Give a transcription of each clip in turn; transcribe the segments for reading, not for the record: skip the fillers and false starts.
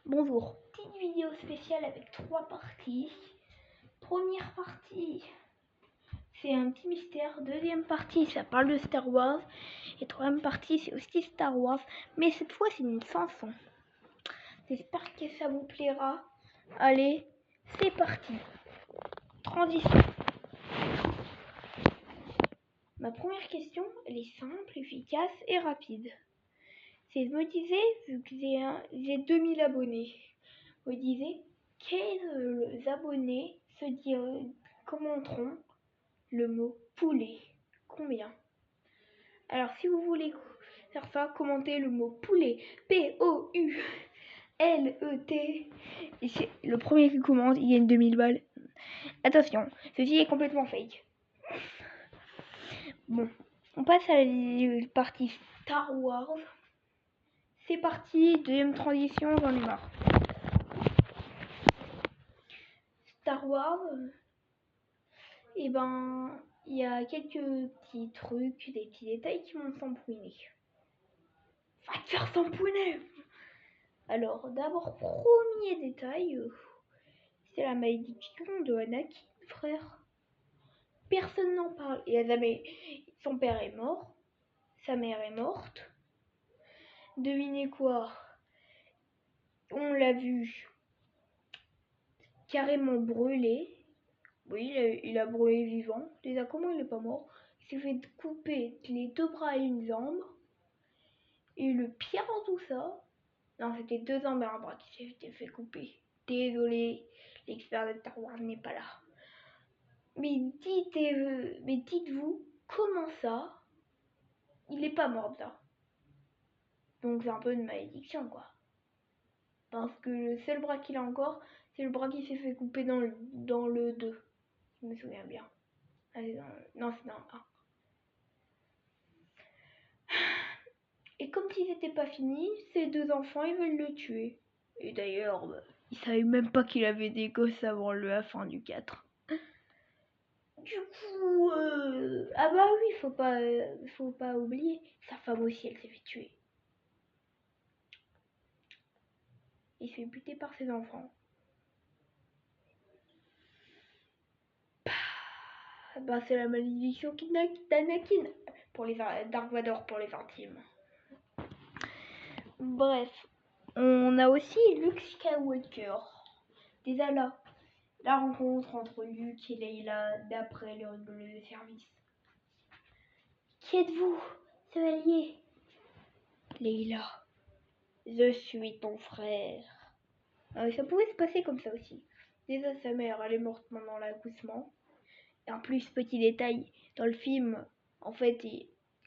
Bonjour, petite vidéo spéciale avec 3 parties. Première partie, c'est un petit mystère. Deuxième partie, ça parle de Star Wars. Et troisième partie, c'est aussi Star Wars. Mais cette fois, c'est une chanson. J'espère que ça vous plaira. Allez, c'est parti. Transition. Ma première question, elle est simple, efficace et rapide. C'est, je me disais, vu que j'ai 2000 abonnés, je me disais, quels abonnés commenteront le mot poulet? Combien? Alors, si vous voulez faire ça, commentez le mot poulet. P-O-U-L-E-T. Et c'est le premier qui commente, il gagne 2000 balles. Attention, ceci est complètement fake. Bon, on passe à la partie Star Wars. C'est parti, deuxième transition, j'en ai marre. Star Wars, et ben, il y a quelques petits trucs, des petits détails qui m'ont s'empouiner. Va te faire s'empouiner! Alors, d'abord, premier détail, c'est la malédiction de Anakin, frère. Personne n'en parle. Son père est mort, sa mère est morte. Devinez quoi? On l'a vu carrément brûlé. Oui, il a brûlé vivant. Déjà, comment il n'est pas mort? Il s'est fait couper les 2 bras et une jambe. Et le pire dans tout ça, non, c'était 2 jambes et un bras qui s'étaient fait couper. Désolé, l'expert de Star Wars n'est pas là. Mais dites-vous, comment ça, il n'est pas mort de ça? Donc c'est un peu une malédiction, quoi. Parce que le seul bras qu'il a encore, c'est le bras qui s'est fait couper dans le 2. Je me souviens bien. Allez, non, c'est dans le 1. Et comme si c'était pas fini, ses 2 enfants, ils veulent le tuer. Et d'ailleurs, ils savaient même pas qu'il avait des gosses avant la fin du 4. Du coup, ah bah oui, faut pas oublier, sa femme aussi, elle s'est fait tuer. Il se fait buter par ses enfants. Bah c'est la malédiction d'Anakin pour les Dark Vador pour les intimes. Bref, on a aussi Luke Skywalker. Déjà là, la rencontre entre Luke et Leila d'après le rigolo de service. Qui êtes-vous, chevalier? Leila, je suis ton frère. Ça pouvait se passer comme ça aussi. Déjà, sa mère, elle est morte pendant l'accouchement. Et en plus, petit détail, dans le film, en fait,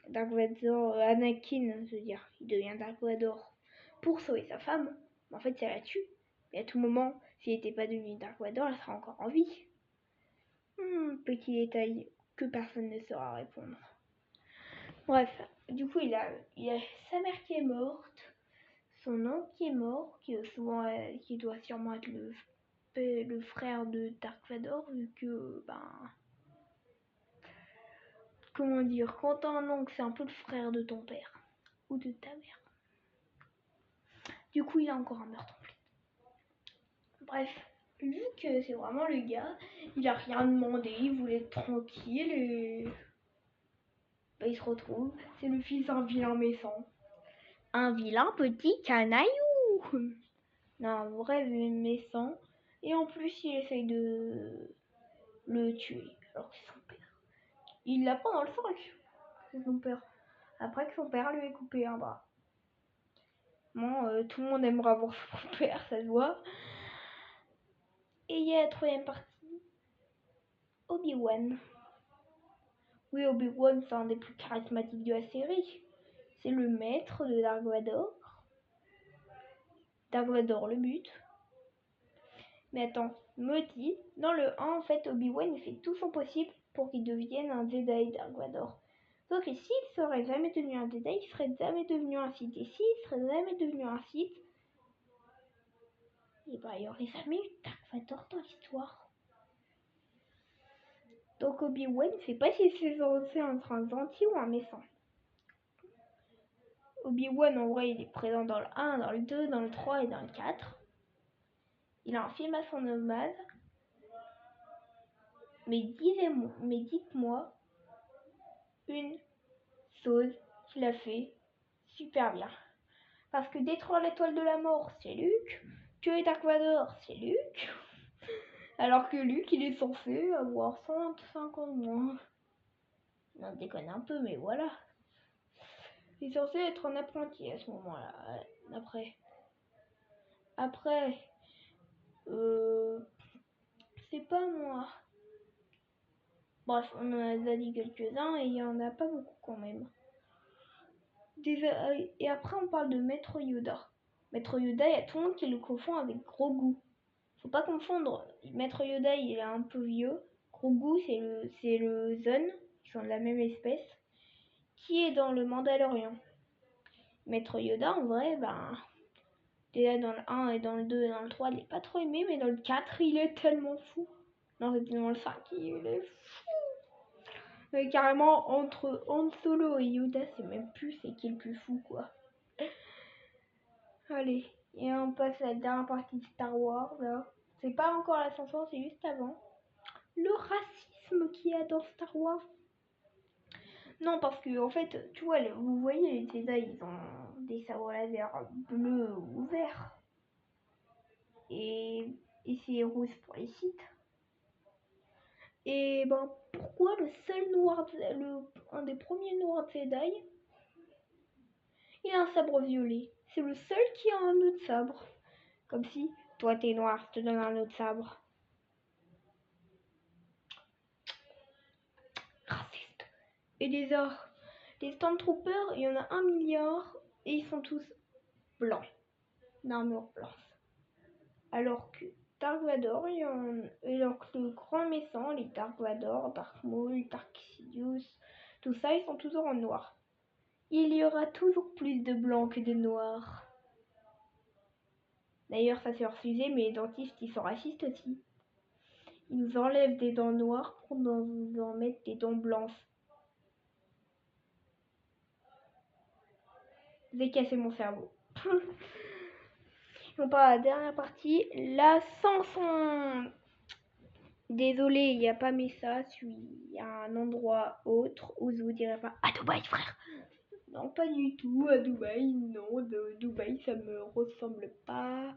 Dark Vador, Anakin, je veux dire, il devient Dark Vador pour sauver sa femme. Mais en fait, ça la tue. Et à tout moment, s'il n'était pas devenu Dark Vador, elle sera encore en vie. Petit détail que personne ne saura répondre. Bref, du coup, il a sa mère qui est morte, son oncle qui est mort, qui doit sûrement être le frère de Dark Vador, vu que, comment dire, quand t'as un oncle, c'est un peu le frère de ton père, ou de ta mère. Du coup, il a encore un meurtre en plus. Bref, vu que c'est vraiment le gars, il a rien demandé, il voulait être tranquille et... il se retrouve, c'est le fils d'un vilain méchant. Un vilain petit canaillou. Un vrai méchant. Et en plus, il essaye de le tuer. Alors que c'est son père. Il l'a pas dans le 5. C'est son père. Après que son père lui ait coupé un bras. Bon, tout le monde aimerait avoir son père, ça se voit. Et il y a la troisième partie. Obi-Wan. Oui, Obi-Wan, c'est un des plus charismatiques de la série. C'est le maître de Dark Vador. Dark Vador le but. Mais attends, me dis, dans le 1, en fait, Obi-Wan il fait tout son possible pour qu'il devienne un Jedi, Dark Vador. Donc s'il serait jamais devenu un Jedi, il serait jamais devenu un Sith. Et s'il serait jamais devenu un Sith, et il y aurait jamais eu Dark Vador dans l'histoire. Donc Obi-Wan ne sait pas si c'est censé être un gentil ou un méchant. Obi-Wan en vrai il est présent dans le 1, dans le 2, dans le 3 et dans le 4. Il a un film à son hommage. Mais dites-moi une chose qu'il a fait super bien. Parce que détruire l'étoile de la mort, c'est Luke. Tuer Dark Vador, c'est Luke. Alors que Luke, il est censé avoir 150 moins. Non, déconne un peu, mais voilà. Il est censé être un apprenti à ce moment-là. Après, c'est pas moi. Bref, on en a déjà dit quelques-uns et il y en a pas beaucoup quand même. Et après, on parle de Maître Yoda. Maître Yoda, il y a tout le monde qui le confond avec Grogu. Faut pas confondre. Maître Yoda, il est un peu vieux. Grogu, c'est le Zun, ils sont de la même espèce, qui est dans le Mandalorian. Maître Yoda, en vrai, déjà dans le 1 et dans le 2 et dans le 3, il est pas trop aimé, mais dans le 4, il est tellement fou. Non, c'est dans le 5, il est fou. Mais carrément, entre Han Solo et Yoda, c'est même plus c'est qui le plus fou, quoi. Allez, et on passe à la dernière partie de Star Wars, là. C'est pas encore l'ascension, c'est juste avant. Le racisme qu'il y a dans Star Wars. Non, parce que, en fait, tu vois, vous voyez, les Jedi, ils ont des sabres laser bleus ou verts. Et c'est rouge pour les Sith. Et pourquoi le seul noir, un des premiers noirs Jedi, il a un sabre violet. C'est le seul qui a un autre sabre. Comme si, toi t'es noir, je te donne un autre sabre. Raciste. Et les Stormtroopers, il y en a 1 milliard et ils sont tous blancs, d'armure blanche. Alors que Dark Vador, alors que le grand méchant, les Dark Vador, Dark Maul, Dark Sidious, tout ça, ils sont toujours en noir. Il y aura toujours plus de blancs que de noirs. D'ailleurs, ça c'est hors sujet, mais les dentistes, ils sont racistes aussi. Ils nous enlèvent des dents noires pour nous en mettre des dents blanches. J'ai cassé mon cerveau. On parle à la dernière partie. L'ascension. Désolé, il n'y a pas Messa. Il y a un endroit autre où je vous dirai pas. À Dubaï, frère. Non, pas du tout. À Dubaï, non. De Dubaï, ça me ressemble pas.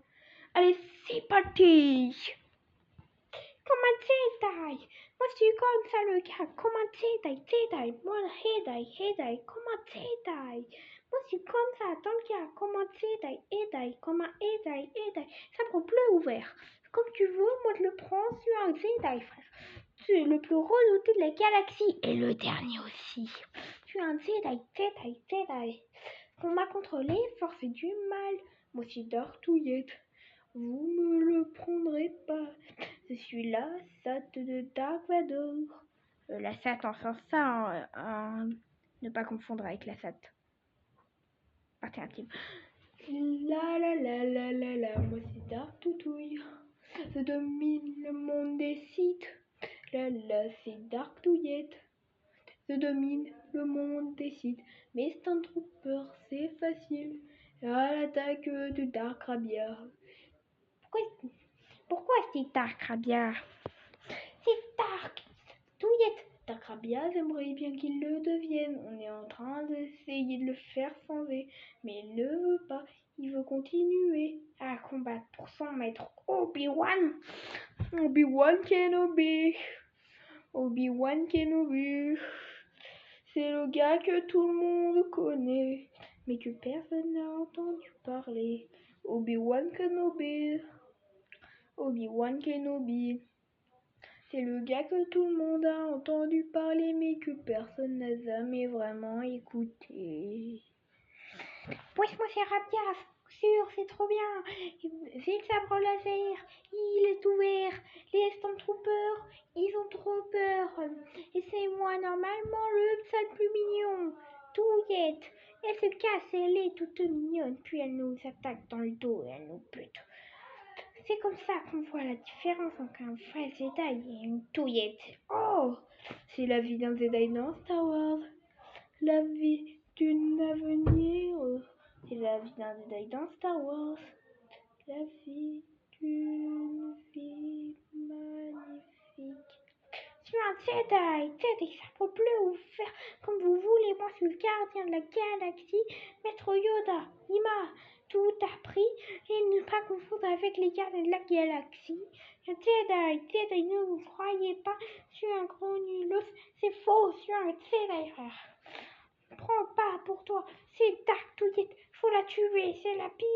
Allez, c'est parti. Comment Jedi? Moi, je suis comme ça, le gars. Comment Jedi? Moi, Jedi. Comment Jedi? Moi, je suis comme ça, dans le gars. Comment Jedi? Comment Jedi? Sabre bleu ouvert. Comme tu veux, moi, je le prends. Je suis un Jedi, frère. Tu es le plus redouté de la galaxie. Et le dernier aussi. Je suis un Jedi. Combat contre les forces du mal. Moi, je suis Dartouillette. Vous me le prendrez pas. Je suis la Sat de Dark Vador. La Sat en sens ça, ne pas confondre avec la Sat. Partie intime. La, moi c'est Dark Toutouille. Je domine le monde des Sith. La, c'est Dark Touillette. Je domine le monde des Sith. Mais Stormtroopers, c'est facile. À l'attaque de Dark Rabia. Pourquoi c'est Dark Rabia? C'est Dark Touillette. Dark Rabia, j'aimerais bien qu'il le devienne. On est en train d'essayer de le faire changer. Mais il ne veut pas. Il veut continuer à combattre pour son maître Obi-Wan. Obi-Wan Kenobi. Obi-Wan Kenobi. C'est le gars que tout le monde connaît, mais que personne n'a entendu parler. Obi-Wan Kenobi. Obi-Wan Kenobi. C'est le gars que tout le monde a entendu parler, mais que personne n'a jamais vraiment écouté. Moi c'est Rabia, sûr, c'est trop bien. J'ai le sabre laser, il est ouvert. Les Stormtroopers, ils ont trop peur. Et c'est moi normalement le seul plus mignon. Touillette, elle se casse, elle est toute mignonne, puis elle nous attaque dans le dos et elle nous bute. C'est comme ça qu'on voit la différence entre un vrai Jedi et une touillette. Oh, c'est la vie d'un Jedi dans Star Wars. La vie d'une avenir. C'est la vie d'un Jedi dans Star Wars. La vie d'une Jedi, ça peut plus vous faire comme vous voulez. Moi, je suis le gardien de la galaxie, Maître Yoda. Il m'a tout appris et ne pas confondre avec les gardiens de la galaxie. Jedi, ne vous croyez pas, je suis un gros nulos. C'est faux, je suis un Jedi, frère. Prends pas pour toi, c'est Dark Touillette, faut la tuer, c'est la pire.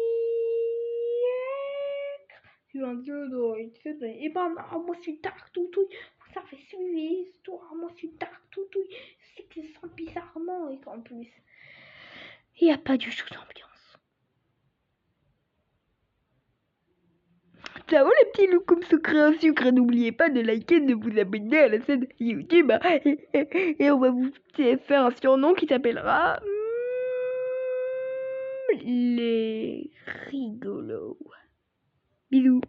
Tu es un Jedi. Et ben non, moi c'est Dark Toutouille. Vous savez suivre l'histoire, moi c'est Dark Toutouille. Je sais que ça sent bizarrement et qu'en plus, il n'y a pas du tout d'ambiance. Ciao les petits loups comme sucré un sucre. N'oubliez pas de liker, de vous abonner à la chaîne YouTube. Et on va vous faire un surnom qui s'appellera les rigolos. Bisous.